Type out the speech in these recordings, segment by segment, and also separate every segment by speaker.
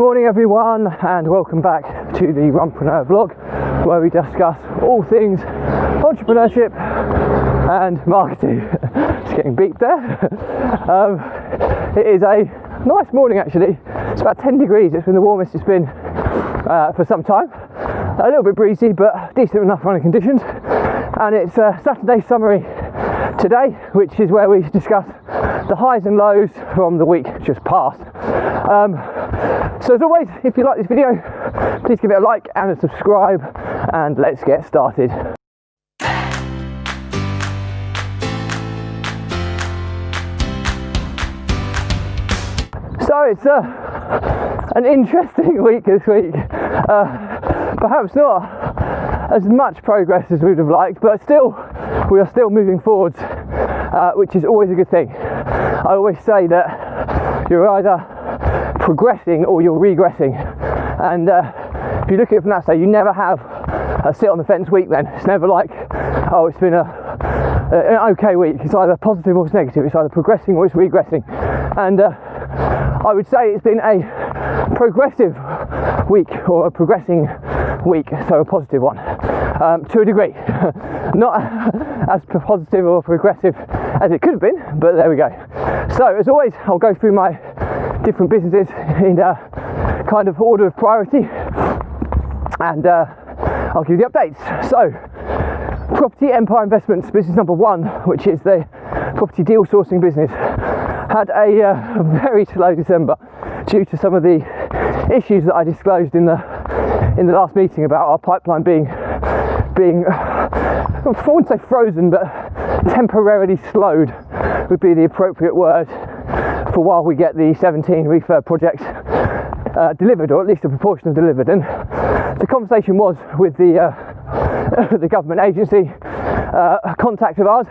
Speaker 1: Morning everyone, and welcome back to the Runpreneur vlog, where we discuss all things entrepreneurship and marketing. Just getting beeped there. It is a nice morning actually. It's about 10 degrees. It's been the warmest it's been for some time. A little bit breezy, but decent enough running conditions. And it's a Saturday summary today, which is where we discuss the highs and lows from the week just past. So as always, if you like this video, please give it a like and a subscribe, and let's get started. So it's an interesting week this week. Perhaps not as much progress as we would have liked, but still, we are still moving forwards, which is always a good thing. I always say that you're either progressing or you're regressing, and if you look at it from that side, you never have a sit on the fence week. Then it's never like, oh, it's been an okay week. It's either positive or it's negative. It's either progressing or it's regressing, and I would say it's been a progressive week, or a progressing week, so a positive one, to a degree. Not as positive or progressive as it could have been, but there we go. So as always, I'll go through my different businesses in kind of order of priority, and I'll give you the updates. So, Property Empire Investments, business number one, which is the property deal sourcing business, had a very slow December due to some of the issues that I disclosed in the last meeting about our pipeline being I wouldn't say frozen, but temporarily slowed would be the appropriate word, for while we get the 17 refurb projects delivered, or at least a proportion of delivered. And the conversation was with the government agency. A contact of ours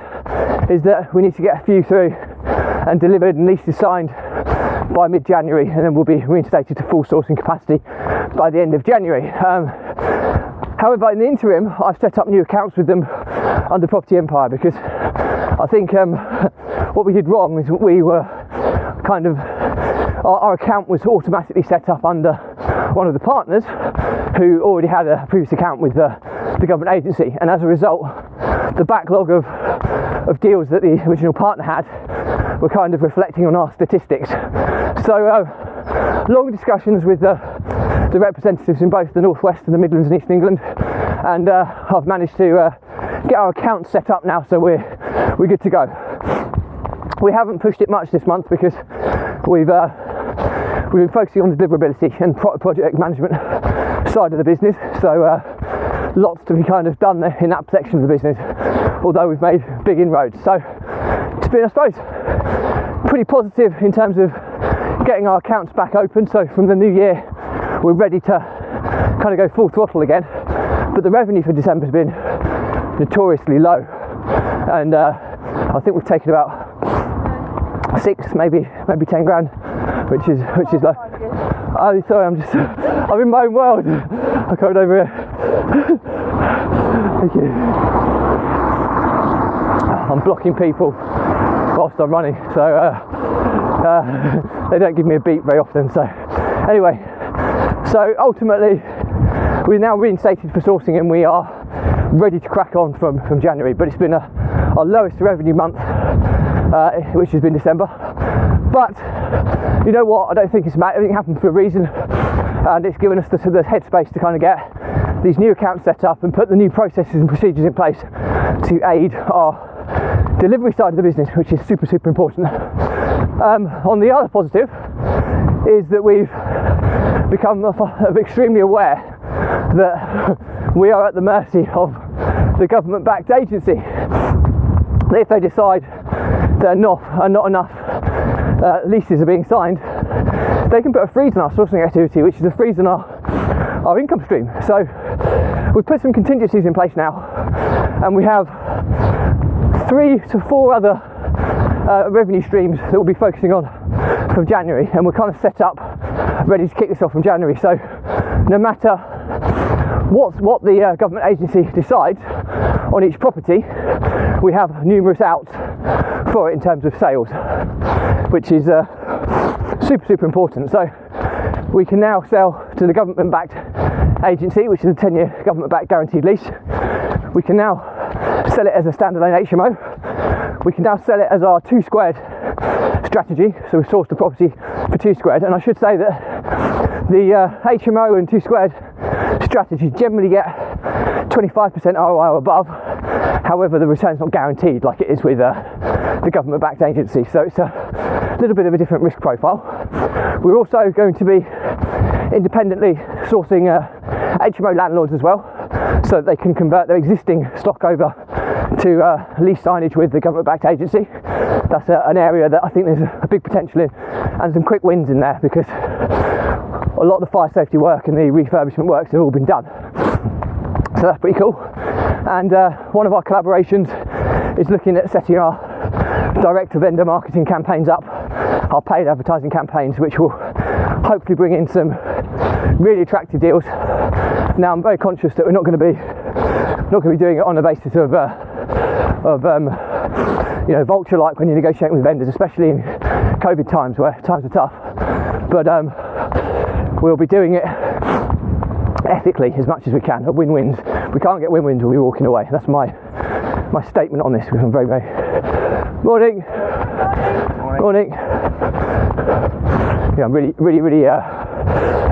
Speaker 1: is that we need to get a few through and delivered and leases signed by mid-January, and then we'll be reinstated to full sourcing capacity by the end of January. However, in the interim, I've set up new accounts with them under Property Empire, because I think what we did wrong is we were kind of, our account was automatically set up under one of the partners who already had a previous account with the government agency, and as a result, the backlog of deals that the original partner had were kind of reflecting on our statistics. So long discussions with the representatives in both the Northwest and the Midlands and East England, and I've managed to get our account set up now, so we're good to go. We haven't pushed it much this month because we've been focusing on the deliverability and project management side of the business, so lots to be kind of done in that section of the business, although we've made big inroads. So it's been, I suppose, pretty positive in terms of getting our accounts back open. So from the new year, we're ready to kind of go full throttle again, but the revenue for December has been notoriously low, and I think we've taken about 6, maybe 10 grand, which is low. Oh, sorry, I'm in my own world. I come over here. Thank you. I'm blocking people whilst I'm running, so they don't give me a beat very often. So anyway, so ultimately we're now reinstated for sourcing, and we are ready to crack on from January. But it's been our lowest revenue month, which has been December. But you know what? I don't think it's everything happened for a reason, and it's given us the headspace to kind of get these new accounts set up and put the new processes and procedures in place to aid our delivery side of the business, which is super important. On the other positive is that we've become extremely aware that we are at the mercy of the government-backed agency. If they decide that not enough leases are being signed, they can put a freeze on our sourcing activity, which is a freeze on our income stream. So we've put some contingencies in place now, and we have 3 to 4 other revenue streams that we'll be focusing on from January, and we're kind of set up ready to kick this off from January. So no matter what the government agency decides on each property, we have numerous outs for it in terms of sales, which is super important. So we can now sell to the government-backed agency, which is a 10-year government-backed guaranteed lease. We can now sell it as a standalone HMO. We can now sell it as our 2 squared strategy. So we've sourced the property for 2 squared. And I should say that the HMO and 2 squared strategies generally get 25% ROI or above. However, the return's not guaranteed like it is with the government-backed agency. So it's a little bit of a different risk profile. We're also going to be independently sourcing HMO landlords as well, so that they can convert their existing stock over to lease signage with the government-backed agency. That's an area that I think there's a big potential in, and some quick wins in there, because a lot of the fire safety work and the refurbishment works have all been done. So that's pretty cool. And one of our collaborations is looking at setting our direct to vendor marketing campaigns up, our paid advertising campaigns, which will hopefully bring in some really attractive deals. Now, I'm very conscious that we're not going to be doing it on the basis of vulture-like when you're negotiating with vendors, especially in COVID times where times are tough. But we'll be doing it ethically as much as we can, at win-wins. We can't get win-wins, we'll be walking away. That's my statement on this, because I'm very, very... Morning. Yeah, I'm really,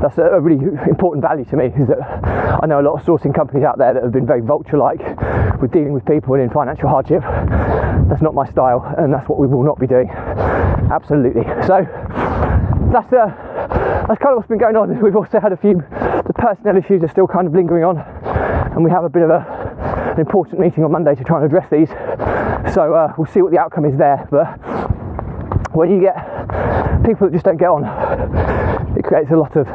Speaker 1: that's a really important value to me, is that I know a lot of sourcing companies out there that have been very vulture-like with dealing with people and in financial hardship. That's not my style, and that's what we will not be doing. Absolutely. So that's kind of what's been going on. We've also had the personnel issues are still kind of lingering on, and we have a bit of an important meeting on Monday to try and address these. So we'll see what the outcome is there. But when you get people that just don't get on, it creates a lot of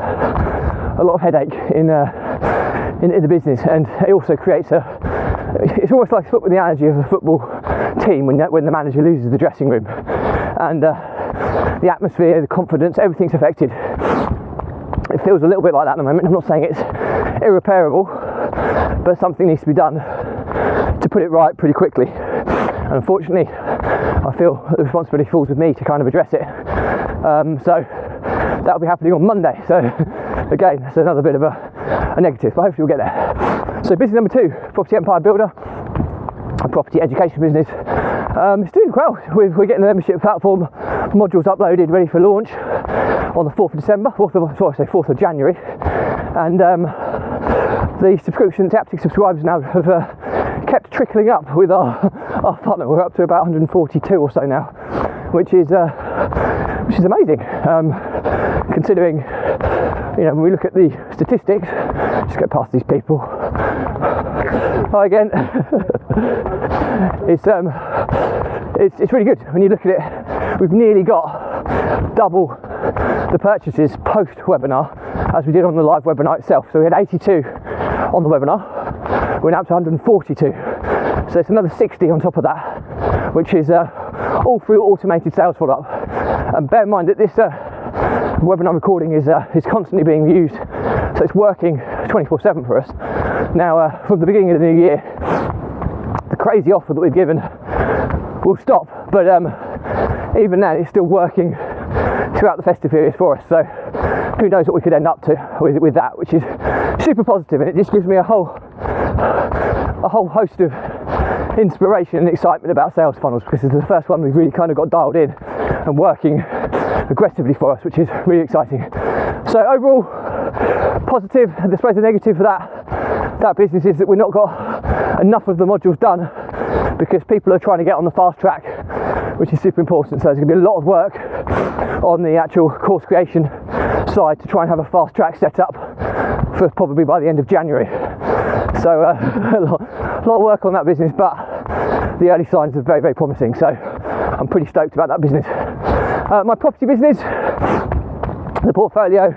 Speaker 1: headache in the business, and it also creates it's almost like with the analogy of a football team when the manager loses the dressing room, and the atmosphere, the confidence, everything's affected. It feels a little bit like that at the moment. I'm not saying it's irreparable, but something needs to be done to put it right pretty quickly. And unfortunately, I feel that the responsibility falls with me to kind of address it. So that'll be happening on Monday. So again, that's another bit of a negative, but hopefully we'll get there. So business number 2, Property Empire Builder, a property education business. It's doing well. We're getting the membership platform modules uploaded, ready for launch on the 4th of December, 4th of January. And the active subscribers now have kept trickling up with our partner. We're up to about 142 or so now, which is amazing, considering, when we look at the statistics. Just get past these people. Hi again. It's really good when you look at it. We've nearly got double the purchases post webinar as we did on the live webinar itself. So we had 82 on the webinar. We're now up to 142. So it's another 60 on top of that, which is all through automated sales follow-up. And bear in mind that this webinar recording is constantly being used, so it's working 24/7 for us. Now, from the beginning of the new year, the crazy offer that we've given will stop, but even then it's still working throughout the festive period for us. So who knows what we could end up to with that, which is super positive, and it just gives me a whole host of inspiration and excitement about sales funnels, because it's the first one we've really kind of got dialed in and working aggressively for us, which is really exciting. So overall, positive. And I suppose the negative for that business is that we've not got enough of the modules done, because people are trying to get on the fast track, which is super important. So there's going to be a lot of work on the actual course creation side to try and have a fast track set up for probably by the end of January. So a lot of work on that business, but the early signs are very, very promising. So I'm pretty stoked about that business. My property business, the portfolio,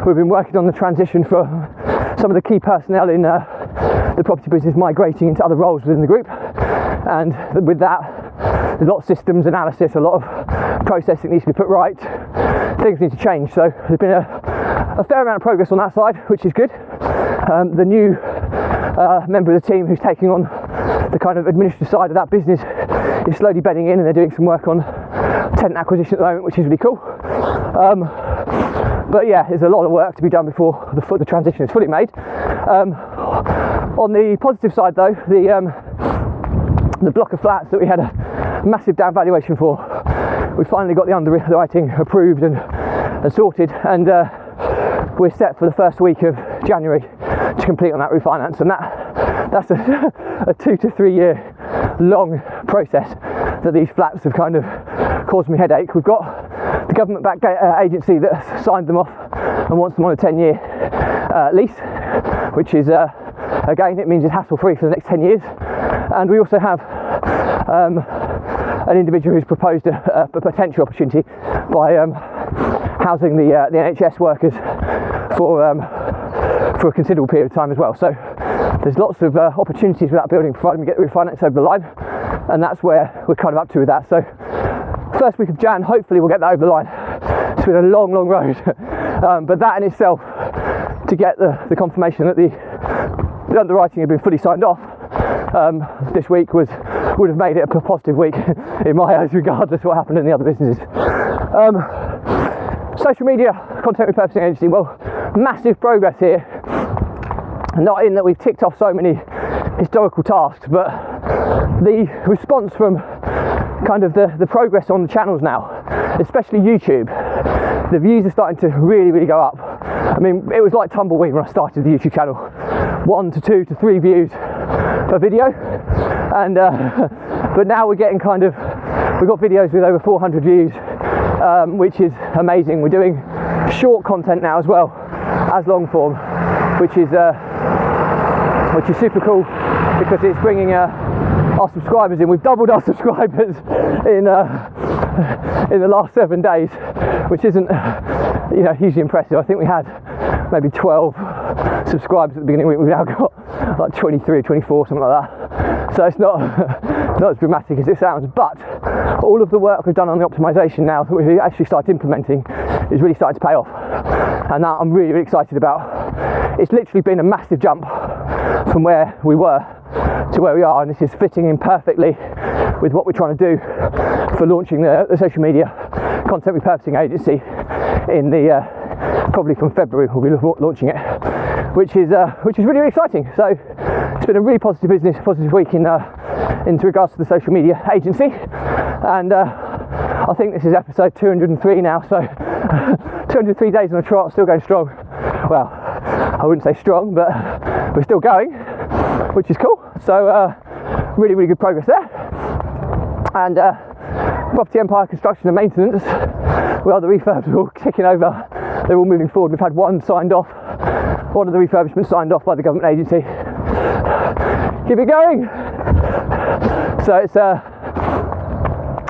Speaker 1: we've been working on the transition for some of the key personnel in the property business migrating into other roles within the group, and with that there's a lot of systems analysis, a lot of processing needs to be put right, things need to change. So there's been a fair amount of progress on that side, which is good. The new member of the team who's taking on the kind of administrative side of that business is slowly bedding in, and they're doing some work on tenant acquisition at the moment, which is really cool. But yeah, there's a lot of work to be done before the transition is fully made. On the positive side though, the block of flats that we had a massive down valuation for, we finally got the underwriting approved and sorted, and we're set for the first week of January to complete on that refinance, and that's a 2 to 3 year long process that these flats have kind of caused me headache. We've got the government-backed agency that signed them off and wants them on a 10-year lease, which is again, it means it's hassle-free for the next 10 years. And we also have an individual who's proposed a potential opportunity by housing the NHS workers for a considerable period of time as well. So there's lots of opportunities with that building, provided we get the refinance over the line, and that's where we're kind of up to with that. So first week of Jan, hopefully we'll get that over the line. It's been a long road, but that in itself, to get the confirmation that the underwriting had been fully signed off this week would have made it a positive week in my eyes, regardless of what happened in the other businesses. Social media content repurposing agency, well, massive progress here. Not in that we've ticked off so many historical tasks, but the response from kind of the progress on the channels now, especially YouTube, the views are starting to really go up. I mean, it was like tumbleweed when I started the YouTube channel, 1 to 2 to 3 views per video, and but now we're getting we've got videos with over 400 views, which is amazing. We're doing short content now as well as long form, which is super cool, because it's bringing our subscribers in. We've doubled our subscribers in the last 7 days, which isn't hugely impressive. I think we had maybe 12 subscribers at the beginning of the week. We've now got like 23 or 24, something like that. So it's not as dramatic as it sounds, but all of the work we've done on the optimization now that we've actually started implementing is really starting to pay off, and that I'm really excited about. It's literally been a massive jump from where we were to where we are, and this is fitting in perfectly with what we're trying to do for launching the social media content repurposing agency in the probably from February we'll be launching it, which is really exciting. So it's been a really positive week in regards to the social media agency, and I think this is episode 203 now, so 203 days on a trot, still going strong. Well, I wouldn't say strong, but we're still going, which is cool. So really good progress there. And property empire, construction and maintenance, well, the refurbs are all ticking over, they're all moving forward. We've had one of the refurbishments signed off by the government agency. Keep it going. So it's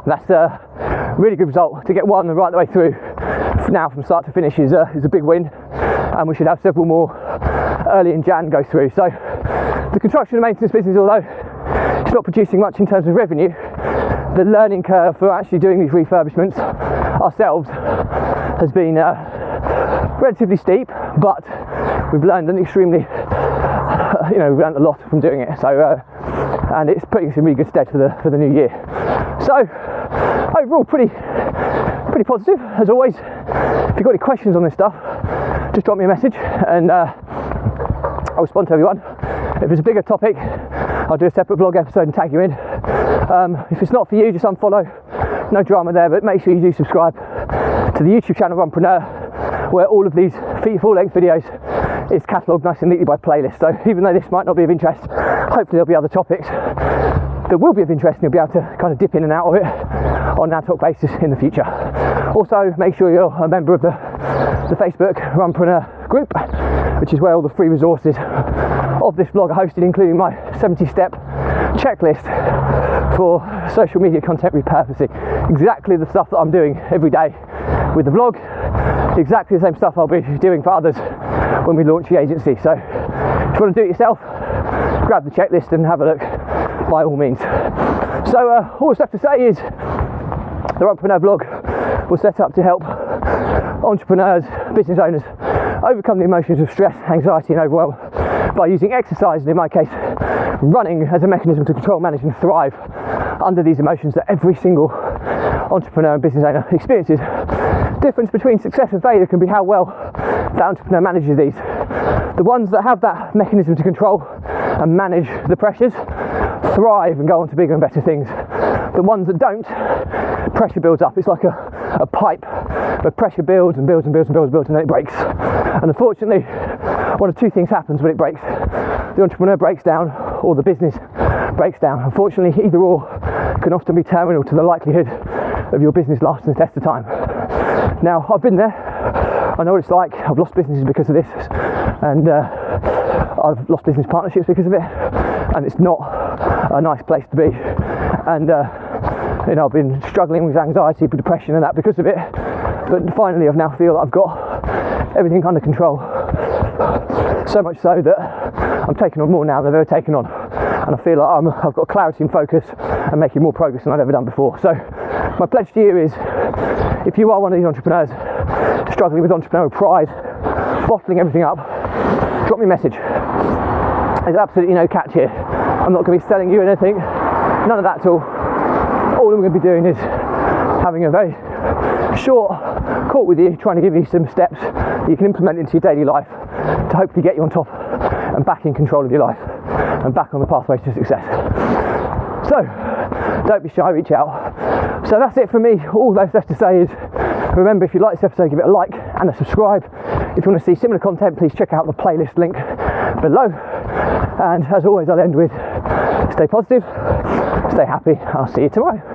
Speaker 1: that's a really good result. To get one right the way through now from start to finish is a big win, and we should have several more early in Jan go through. So the construction and maintenance business, although it's not producing much in terms of revenue, the learning curve for actually doing these refurbishments ourselves has been relatively steep, but we've learned we've learned a lot from doing it. So and it's putting us in really good stead for the new year. So overall, pretty positive as always. If you've got any questions on this stuff, just drop me a message and I'll respond to everyone. If it's a bigger topic, I'll do a separate vlog episode and tag you in. If it's not for you, just unfollow. No drama there, but make sure you do subscribe to the YouTube channel Runpreneur, where all of these full-length videos is catalogued nice and neatly by playlist. So even though this might not be of interest, hopefully there'll be other topics that will be of interest, and you'll be able to kind of dip in and out of it on an ad hoc basis in the future. Also, make sure you're a member of the Facebook Runpreneur group, which is where all the free resources of this vlog are hosted, including my 70-step checklist for social media content repurposing. Exactly the stuff that I'm doing every day with the vlog, exactly the same stuff I'll be doing for others when we launch the agency. So if you want to do it yourself, grab the checklist and have a look by all means. So all that's left to say is the Runpreneur vlog was set up to help entrepreneurs, business owners overcome the emotions of stress, anxiety and overwhelm by using exercise, and in my case running, as a mechanism to control, manage and thrive under these emotions that every single entrepreneur and business owner experiences difference between success and failure can be how well that entrepreneur manages these. The ones that have that mechanism to control and manage the pressures thrive and go on to bigger and better things. The ones that don't, pressure builds up. It's like a pipe where pressure builds and builds and builds and builds and builds, and then it breaks. And unfortunately, one of two things happens when it breaks. The entrepreneur breaks down or the business breaks down. Unfortunately, either or can often be terminal to the likelihood of your business lasting the test of time. Now, I've been there. I know what it's like. I've lost businesses because of this, and I've lost business partnerships because of it, and it's not a nice place to be. And I've been struggling with anxiety, depression and that because of it, but finally I now feel that I've got everything under control, so much so that I'm taking on more now than I've ever taken on, and I feel like I've got clarity and focus and making more progress than I've ever done before. So my pledge to you is, if you are one of these entrepreneurs struggling with entrepreneurial pride, bottling everything up, drop me a message. There's absolutely no catch here. I'm not going to be selling you anything, none of that at all. All I'm going to be doing is having a very short call with you, trying to give you some steps that you can implement into your daily life to hopefully get you on top and back in control of your life and back on the pathway to success. So don't be shy, reach out. So that's it from me. All that's left to say is, remember, if you like this episode, give it a like and a subscribe. If you want to see similar content, please check out the playlist link below. And as always, I'll end with stay positive, stay happy. I'll see you tomorrow.